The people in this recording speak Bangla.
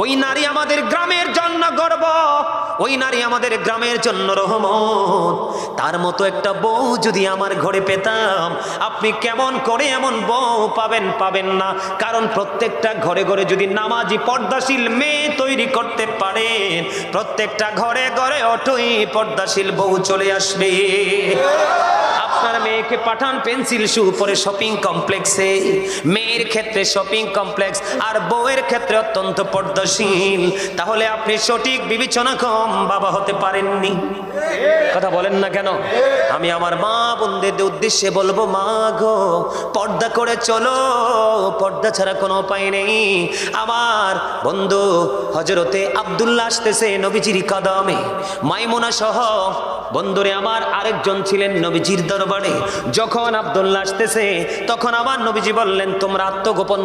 ওই নারী আমাদের গ্রামের জন্য গর্ব, ওই নারী আমাদের গ্রামের জন্য রহমত। তার মতো একটা বউ যদি আমার ঘরে পেতাম, আপনি কেমন করে এমন বউ পাবেন? পাবেন না। কারণ প্রত্যেকটা ঘরে ঘরে যদি নামাজি পর্দাশীল মেয়ে তৈরি করতে পারেন, প্রত্যেকটা ঘরে ঘরে অটোই পর্দাশীল বউ চলে আসবে। আপনার মেয়েকে পাঠান পেন্সিল শু পরে শপিং কমপ্লেক্সে, মেয়ের ক্ষেত্রে শপিং কমপ্লেক্স আর বউয়ের ক্ষেত্রে অত্যন্ত পর্দাশীল, তাহলে আপনি সঠিক বিবেচনা কম বাবা হতে পারেননি। কথা বলেন না কেন? আমি আমার মা বোনদের উদ্দেশ্যে বলবো, মা গো, পর্দা করে চলো, পর্দা ছাড়া কোনো উপায় নেই। আমার বন্ধু হযরতে আব্দুল্লাহ আসতেছে নবীজির কদমে, মাইমুনা সহ বন্ধুরে আমার আরেকজন ছিলেন নবীজির দরবারে। যখন আব্দুল্লাহ আসতেছে তখন আমার নবীজি বললেন, তোমরা আত্মগোপন